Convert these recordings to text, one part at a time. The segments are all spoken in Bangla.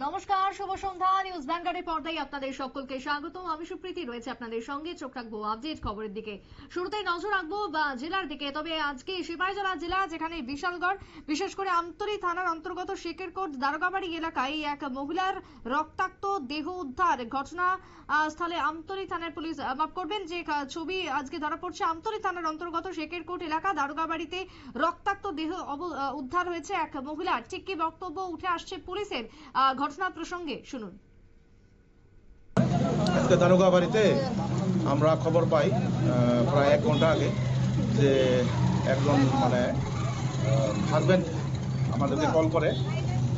নমস্কার, শুভ সন্ধ্যা। নিউজ ভ্যানগার্ডের পর্দায় আপনাদের সকলকে স্বাগতম। আমি সুপ্রীতি রয়েছে আপনাদের সঙ্গে। চোখ রাখবো আপডেট খবরের দিকে। শুরুতেই নজর রাখবো জেলার দিকে। তবে আজকে সিপাহীজলা জেলা, যেখানে বিশালগড়, বিশেষ করে আমতলী থানার অন্তর্গত শেকেরকোট দারোগাবাড়ি এলাকায় এক মহিলার রক্তাক্ত দেহ উদ্ধার ঘটনা স্থলে আমতলী থানার পুলিশ। মাফ করবেন, যে ছবি আজকে ধরা পড়ছে আমতলী থানার অন্তর্গত শেকেরকোট এলাকা দারোগাবাড়িতে রক্তাক্ত দেহ উদ্ধার হয়েছে এক মহিলার। ঠিক কি বক্তব্য উঠে আসছে পুলিশের ঘটনা প্রসঙ্গে শুনুন। আজকে দারোগাবাড়িতে আমরা খবর পাই প্রায় 1 ঘন্টা আগে যে একজন হাজব্যান্ড আমাদেরকে কল করে,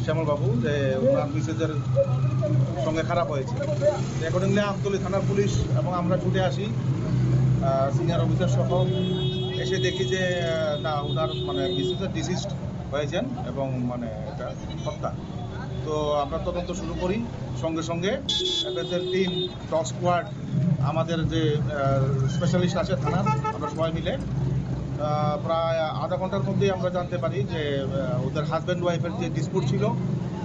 শ্যামলবাবু, যে ওনার মিসেজের সঙ্গে খারাপ হয়েছে। অ্যাকর্ডিংলি আমতলী থানার পুলিশ এবং আমরা ছুটে আসি, সিনিয়র অফিসার সহ এসে দেখি যে না, ওনার মিসেজের ডিসিজড হয়েছেন এবং এটা হত্যা। তো আমরা তদন্ত শুরু করি। সঙ্গে সঙ্গে এফএসএল টিম, ডগ স্কোয়াড, আমাদের যে স্পেশালিস্ট আছে থানার, আমরা সবাই মিলে প্রায় আধা ঘন্টার মধ্যেই আমরা জানতে পারি যে ওদের হাজব্যান্ড ওয়াইফের যে ডিসপুট ছিল,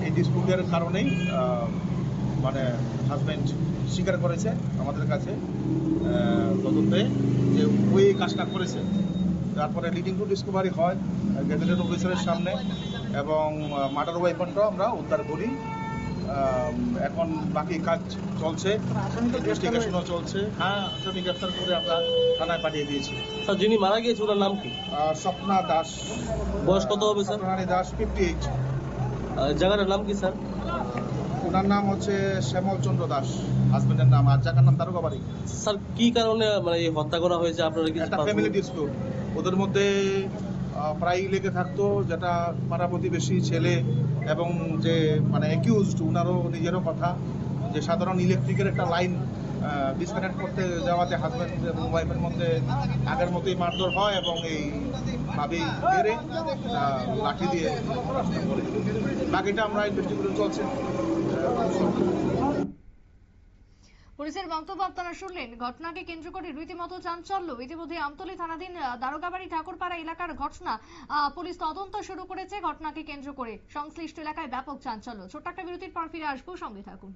এই ডিসপুটের কারণেই হাজব্যান্ড স্বীকার করেছে আমাদের কাছে তদন্তে যে ওই কাজটা করেছে। তারপরে লিডিং টু ডিসকভারি হয় গেজেটেড অফিসারের সামনে এবং মার্ডার ওয়েপনটাও আমরা উদ্ধার করি। এখন বাকি কাজ চলছে, ইনভেস্টিগেশনও চলছে। হ্যাঁ, আসামি গ্রেফতার করে আমরা থানায় পাঠিয়ে দিয়েছি। স্যার, যিনি মারা গিয়েছে ওনার নাম কি? স্বপ্না দাস। বয়স কত হবে স্যার? রানী দাস, 58। জায়গাটার নাম কি স্যার? ওনার নাম হচ্ছে শ্যামল চন্দ্র দাস, হাজবেন্ডের নাম। আর জায়গার নাম দারোগাবাড়ি। স্যার, কি কারণে এই হত্যা করা হয়েছে আপনারা কি? একটা ফ্যামিলি ডিসপিউট ওদের মধ্যে প্রায়ই লেগে থাকতো, যেটা পাড়া প্রতিবেশী ছেলে এবং যে অ্যাকিউজড, ওনারও নিজেরও কথা যে সাধারণ ইলেকট্রিকের একটা লাইন ডিসকানেক্ট করতে যাওয়াতে হাজব্যান্ড এবং ওয়াইফের মধ্যে আগের মতোই মারধর হয় এবং এই ভাবেই মেরে লাঠি দিয়ে বাকিটা আমরা ইনভেস্টিগেশন চলছে। পুলিশের বক্তব্য আপনারা শুনলেন। ঘটনাকে কেন্দ্র করে রীতিমতো চাঞ্চল্য। ইতিমধ্যে আমতলী থানাধীন দারোগাবাড়ি ঠাকুরপাড়া এলাকার ঘটনা, পুলিশ তদন্ত শুরু করেছে। ঘটনাকে কেন্দ্র করে সংশ্লিষ্ট এলাকায় ব্যাপক চাঞ্চল্য। ছোট্ট একটা বিরতির পর ফিরে আসবো, সঙ্গে থাকুন।